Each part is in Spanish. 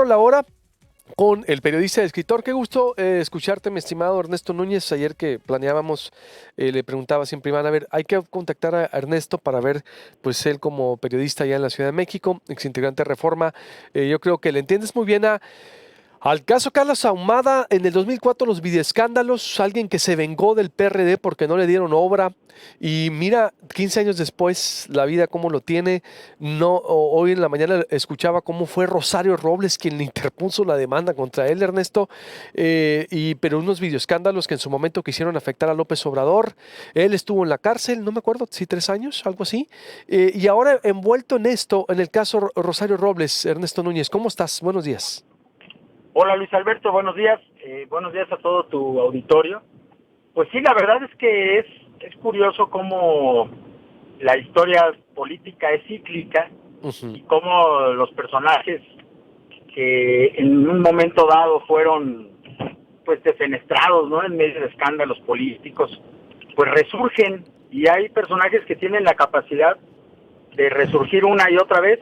La hora con el periodista y escritor. Qué gusto escucharte, mi estimado Ernesto Núñez. Ayer que planeábamos, le preguntaba siempre, Iván, a ver, hay que contactar a Ernesto para ver, pues él como periodista allá en la Ciudad de México, exintegrante de Reforma, yo creo que le entiendes muy bien al caso Carlos Ahumada. En el 2004 los videoescándalos, alguien que se vengó del PRD porque no le dieron obra, y mira, 15 años después, la vida cómo lo tiene. No, hoy en la mañana escuchaba cómo fue Rosario Robles quien le interpuso la demanda contra él, Ernesto, pero unos videoescándalos que en su momento quisieron afectar a López Obrador. Él estuvo en la cárcel, no me acuerdo si 3 años, algo así, y ahora envuelto en esto, en el caso Rosario Robles. Ernesto Núñez, ¿cómo estás? Buenos días. Hola Luis Alberto, buenos días. Buenos días a todo tu auditorio. Pues sí, la verdad es que es curioso cómo la historia política es cíclica Ujú. y cómo los personajes que en un momento dado fueron pues defenestrados, ¿no?, en medio de escándalos políticos, pues resurgen, y hay personajes que tienen la capacidad de resurgir una y otra vez.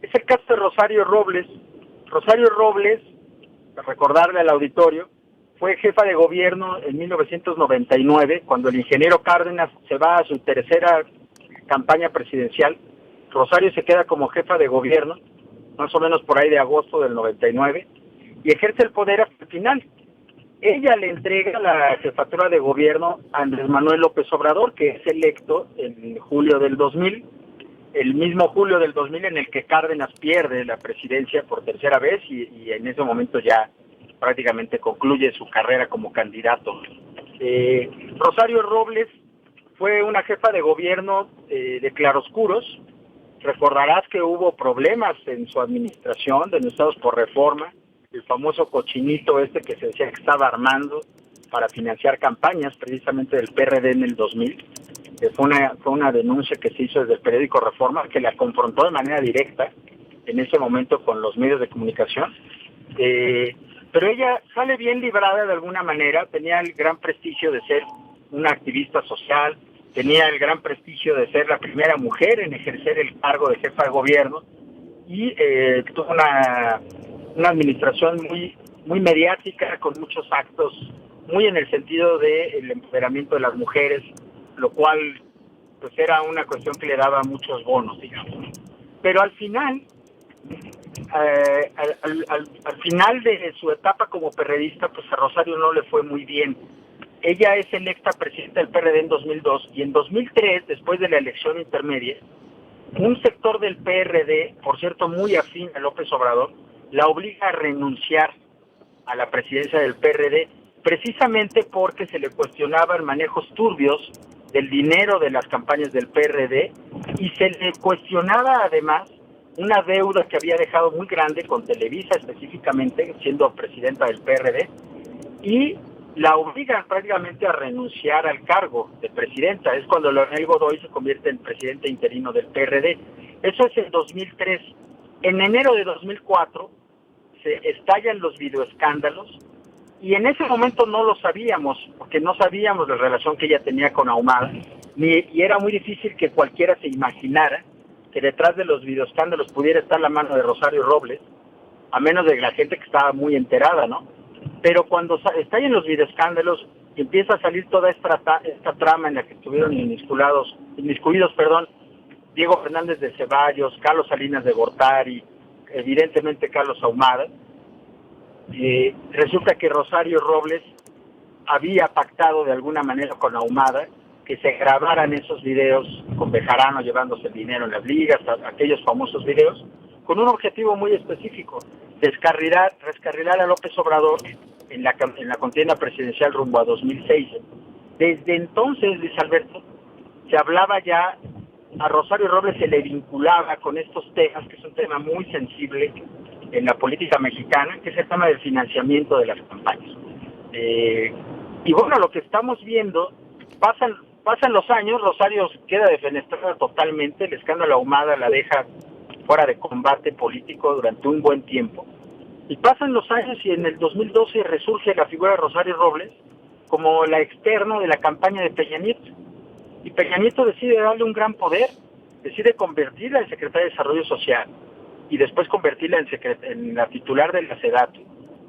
Es el caso de Rosario Robles. Rosario Robles, recordarle al auditorio, fue jefa de gobierno en 1999, cuando el ingeniero Cárdenas se va a su tercera campaña presidencial. Rosario se queda como jefa de gobierno, más o menos por ahí de agosto del 99, y ejerce el poder hasta el final. Ella le entrega la jefatura de gobierno a Andrés Manuel López Obrador, que es electo en julio del 2000, el mismo julio del 2000 en el que Cárdenas pierde la presidencia por tercera vez, y en ese momento ya prácticamente concluye su carrera como candidato. Rosario Robles fue una jefa de gobierno de claroscuros. Recordarás que hubo problemas en su administración, denunciados por Reforma, el famoso cochinito este que se decía que estaba armando para financiar campañas precisamente del PRD en el 2000. Fue una denuncia que se hizo desde el periódico Reforma, que la confrontó de manera directa en ese momento con los medios de comunicación. Pero ella sale bien librada de alguna manera. Tenía el gran prestigio de ser una activista social, tenía el gran prestigio de ser la primera mujer en ejercer el cargo de jefa de gobierno, y tuvo una administración muy mediática, con muchos actos, muy en el sentido del empoderamiento de las mujeres, lo cual pues era una cuestión que le daba muchos bonos, digamos. Pero al final, al final de su etapa como perredista, pues a Rosario no le fue muy bien. Ella es electa presidenta del PRD en 2002, y en 2003, después de la elección intermedia, un sector del PRD, por cierto muy afín a López Obrador, la obliga a renunciar a la presidencia del PRD, precisamente porque se le cuestionaban manejos turbios del dinero de las campañas del PRD, y se le cuestionaba además una deuda que había dejado muy grande con Televisa, específicamente siendo presidenta del PRD, y la obligan prácticamente a renunciar al cargo de presidenta. Es cuando Leonel Godoy se convierte en presidente interino del PRD. Eso es en 2003. En enero de 2004 se estallan los videoescándalos, y en ese momento no lo sabíamos, porque no sabíamos la relación que ella tenía con Ahumada, y era muy difícil que cualquiera se imaginara que detrás de los videoescándalos pudiera estar la mano de Rosario Robles, a menos de la gente que estaba muy enterada, ¿no? Pero cuando estallan los videoescándalos y empieza a salir toda esta trama en la que estuvieron inmiscuidos, Diego Fernández de Ceballos, Carlos Salinas de Gortari, evidentemente Carlos Ahumada, resulta que Rosario Robles había pactado de alguna manera con Ahumada que se grabaran esos videos con Bejarano llevándose el dinero en las ligas, aquellos famosos videos, con un objetivo muy específico: descarrilar a López Obrador en la contienda presidencial rumbo a 2006. Desde entonces, Luis Alberto, se hablaba ya, a Rosario Robles se le vinculaba con estos temas, que es un tema muy sensible en la política mexicana, que es el tema del financiamiento de las campañas. Y bueno, lo que estamos viendo, pasan los años, Rosario queda defenestrada totalmente, el escándalo Ahumada la deja fuera de combate político durante un buen tiempo, y pasan los años, y en el 2012 resurge la figura de Rosario Robles como la externa de la campaña de Peña Nieto, y Peña Nieto decide darle un gran poder, decide convertirla en secretaria de Desarrollo Social, y después convertirla en la titular de la SEDATU.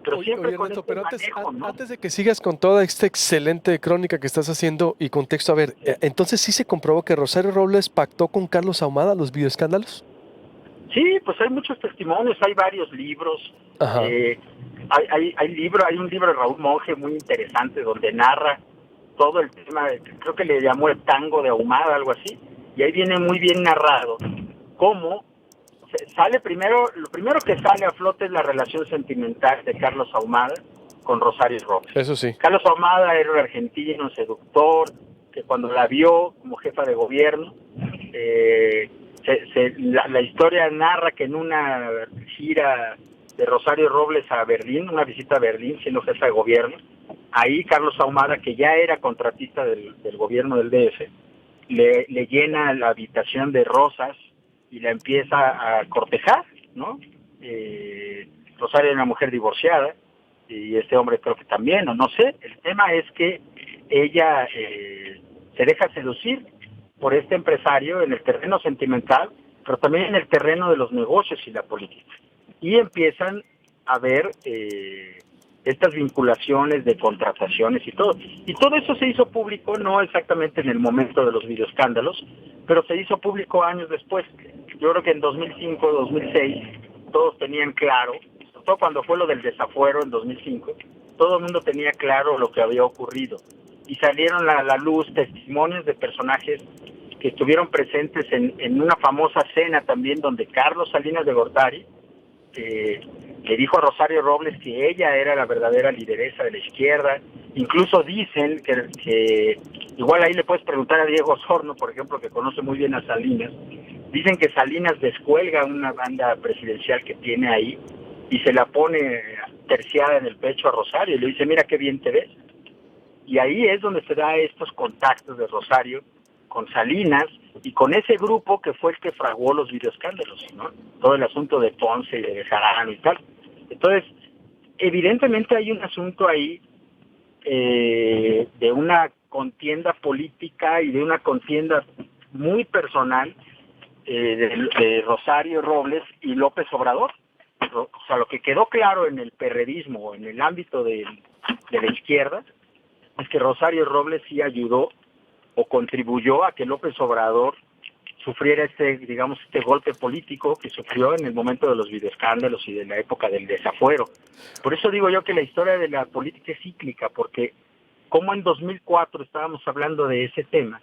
Pero Oye, siempre con Ernesto, este pero manejo, ¿no? antes de que sigas con toda esta excelente crónica que estás haciendo y contexto, a ver, entonces sí se comprobó que Rosario Robles pactó con Carlos Ahumada los videoescándalos. Sí, pues hay muchos testimonios, hay varios libros. Ajá. eh, hay un libro de Raúl Monge muy interesante donde narra todo el tema, creo que le llamó el tango de Ahumada, algo así, y ahí viene muy bien narrado cómo sale primero, lo primero que sale a flote es la relación sentimental de Carlos Ahumada con Rosario Robles. Eso sí. Carlos Ahumada era un argentino seductor que cuando la vio como jefa de gobierno, la historia narra que en una gira de Rosario Robles a Berlín, una visita a Berlín siendo jefa de gobierno, ahí Carlos Ahumada, que ya era contratista del gobierno del DF, le llena la habitación de rosas y la empieza a cortejar, ¿no? Rosario era una mujer divorciada y este hombre creo que también, o no sé. El tema es que ella se deja seducir por este empresario en el terreno sentimental, pero también en el terreno de los negocios y la política. Y empiezan a ver estas vinculaciones de contrataciones y todo. Y todo eso se hizo público, no exactamente en el momento de los videoescándalos, pero se hizo público años después. Yo creo que en 2005, 2006, todos tenían claro, sobre todo cuando fue lo del desafuero en 2005, todo el mundo tenía claro lo que había ocurrido. Y salieron a la luz testimonios de personajes que estuvieron presentes en una famosa cena también donde Carlos Salinas de Gortari le dijo a Rosario Robles que ella era la verdadera lideresa de la izquierda. Incluso dicen que igual ahí le puedes preguntar a Diego Osorno, por ejemplo, que conoce muy bien a Salinas. Dicen que Salinas descuelga una banda presidencial que tiene ahí y se la pone terciada en el pecho a Rosario y le dice, mira qué bien te ves. Y ahí es donde se da estos contactos de Rosario con Salinas y con ese grupo que fue el que fraguó los videoescándalos, ¿no? Todo el asunto de Ponce y de Bejarano y tal. Entonces, evidentemente hay un asunto ahí de una contienda política y de una contienda muy personal de Rosario Robles y López Obrador. O sea, lo que quedó claro en el perredismo, en el ámbito de la izquierda, es que Rosario Robles sí ayudó o contribuyó a que López Obrador sufriera digamos, este golpe político que sufrió en el momento de los videoescándalos y de la época del desafuero. Por eso digo yo que la historia de la política es cíclica, porque como en 2004 estábamos hablando de ese tema,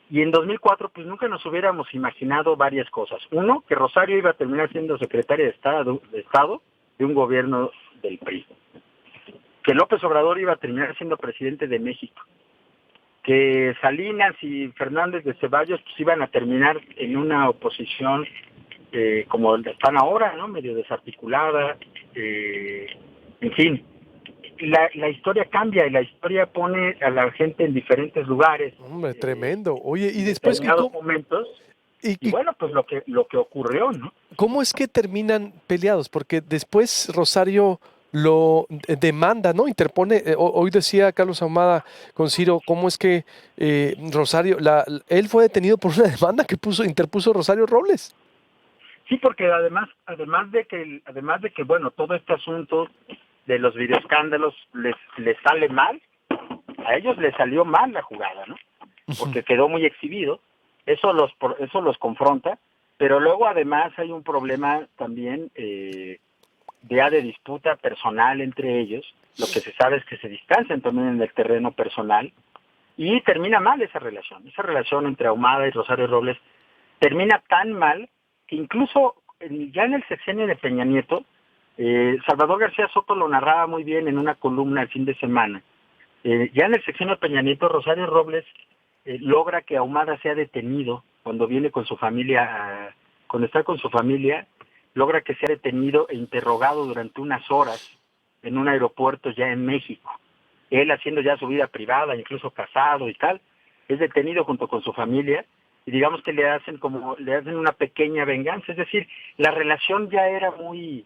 y en 2004 pues nunca nos hubiéramos imaginado varias cosas. Uno, que Rosario iba a terminar siendo secretaria de Estado de un gobierno del PRI. Que López Obrador iba a terminar siendo presidente de México. Que Salinas y Fernández de Ceballos pues iban a terminar en una oposición como están ahora, ¿no? Medio desarticulada, en fin. La historia cambia y la historia pone a la gente en diferentes lugares, Hombre, tremendo. Oye, y en después, determinados momentos, y y bueno, pues lo que ocurrió, ¿no? cómo es que terminan peleados? Porque después Rosario lo demanda, ¿no? Interpone, hoy decía Carlos Ahumada con Ciro, ¿cómo es que Rosario, él fue detenido por una demanda que interpuso Rosario Robles? Sí, porque además de que bueno, todo este asunto de los videoescándalos les sale mal, a ellos les salió mal la jugada, ¿no? Porque quedó muy exhibido, eso los confronta, pero luego además hay un problema también ya de disputa personal entre ellos, lo que se sabe es que se distancian también en el terreno personal, y termina mal esa relación entre Ahumada y Rosario Robles termina tan mal que incluso ya en el sexenio de Peña Nieto, Salvador García Soto lo narraba muy bien en una columna el fin de semana. Ya en el sexenio de Peña Nieto, Rosario Robles logra que Ahumada sea detenido cuando viene con su familia, cuando está con su familia, logra que sea detenido e interrogado durante unas horas en un aeropuerto ya en México. Él haciendo ya su vida privada, incluso casado y tal, es detenido junto con su familia y digamos que le hacen una pequeña venganza, es decir, la relación era muy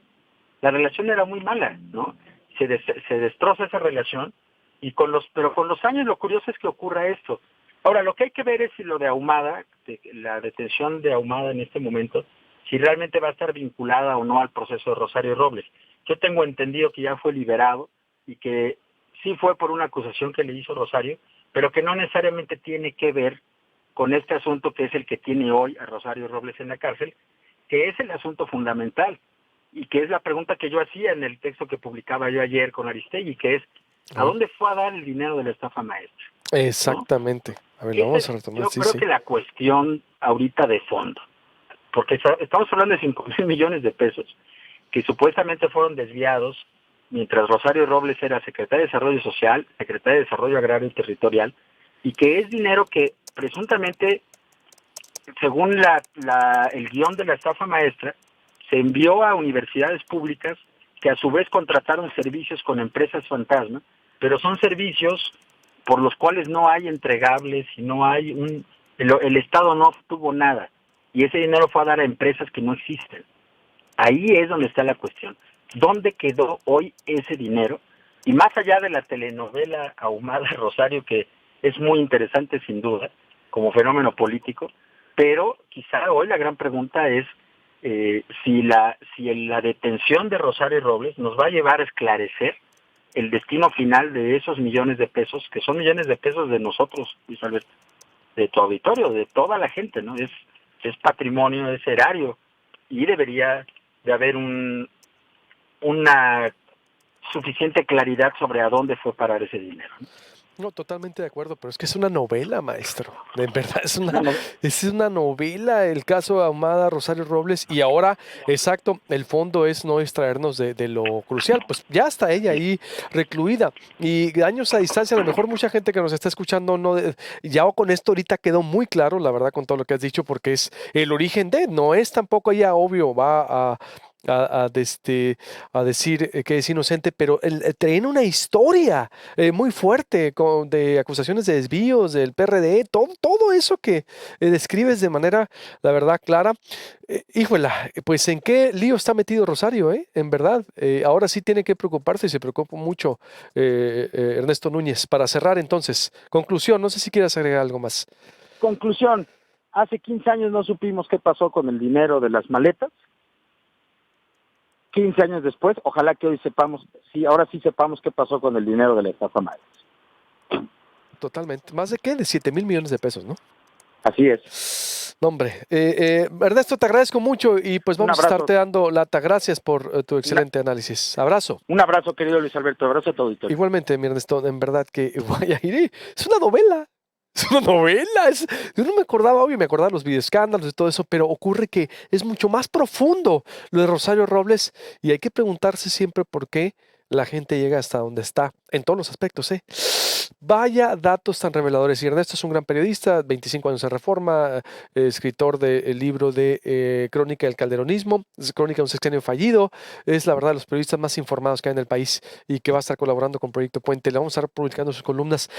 mala, ¿no? Se destroza esa relación y pero con los años lo curioso es que ocurra esto. Ahora, lo que hay que ver es si lo de Ahumada, la detención de Ahumada en este momento, si realmente va a estar vinculada o no al proceso de Rosario Robles. Yo tengo entendido que ya fue liberado y que sí fue por una acusación que le hizo Rosario, pero que no necesariamente tiene que ver con este asunto que es el que tiene hoy a Rosario Robles en la cárcel, que es el asunto fundamental y que es la pregunta que yo hacía en el texto que publicaba yo ayer con Aristegui, que es, ¿a dónde fue a dar el dinero de la estafa maestra? Exactamente. ¿No? A ver, lo vamos a retomar. Yo creo que la cuestión ahorita de fondo, porque estamos hablando de 5,000 millones de pesos que supuestamente fueron desviados mientras Rosario Robles era secretaria de Desarrollo Social, secretaria de Desarrollo Agrario y Territorial, y que es dinero que presuntamente, según el guión de la estafa maestra, se envió a universidades públicas que a su vez contrataron servicios con empresas fantasma, pero son servicios por los cuales no hay entregables y no hay el Estado no obtuvo nada, y ese dinero fue a dar a empresas que no existen. Ahí es donde está la cuestión. ¿Dónde quedó hoy ese dinero? Y más allá de la telenovela ahumada Rosario, que es muy interesante sin duda, como fenómeno político, pero quizá hoy la gran pregunta es si la detención de Rosario Robles nos va a llevar a esclarecer el destino final de esos millones de pesos, que son millones de pesos de nosotros, Luis Alberto, de tu auditorio, de toda la gente, ¿no? Es patrimonio, es erario, y debería de haber una suficiente claridad sobre a dónde fue parar ese dinero, ¿no? No, totalmente de acuerdo, pero es que es una novela, maestro. De verdad, es una novela el caso Ahumada, Rosario Robles, y ahora, exacto, el fondo es no distraernos de lo crucial. Pues ya está ella ahí recluida, y años a distancia, a lo mejor mucha gente que nos está escuchando, ya con esto ahorita quedó muy claro, la verdad, con todo lo que has dicho, porque es el origen no es tampoco ya obvio, va a decir que es inocente, pero traen una historia muy fuerte de acusaciones de desvíos del PRD, todo eso que describes de manera, la verdad, clara. Híjola, pues en qué lío está metido Rosario, en verdad. Ahora sí tiene que preocuparse y se preocupa mucho Ernesto Núñez. Para cerrar entonces, conclusión, no sé si quieres agregar algo más. Conclusión, hace 15 años no supimos qué pasó con el dinero de las maletas. 15 años después, ojalá que hoy sepamos, ahora sí sepamos qué pasó con el dinero de la estafa maestra. Totalmente. ¿Más de qué? De 7,000 millones de pesos, ¿no? Así es. No, hombre. Ernesto, te agradezco mucho y pues vamos a estarte dando lata. Gracias por tu excelente análisis. Abrazo. Un abrazo, querido Luis Alberto. Abrazo a tu auditorio. Igualmente, mi Ernesto, en verdad que vaya, es una novela. Es una novela. Yo no me acordaba, obvio, me acordaba de los videoescándalos y todo eso, pero ocurre que es mucho más profundo lo de Rosario Robles y hay que preguntarse siempre por qué la gente llega hasta donde está, en todos los aspectos, ¿eh? Vaya datos tan reveladores. Y Ernesto es un gran periodista, 25 años de Reforma, escritor del libro de Crónica del Calderonismo, Crónica de un sexenio fallido. Es la verdad de los periodistas más informados que hay en el país y que va a estar colaborando con Proyecto Puente. Le vamos a estar publicando sus columnas.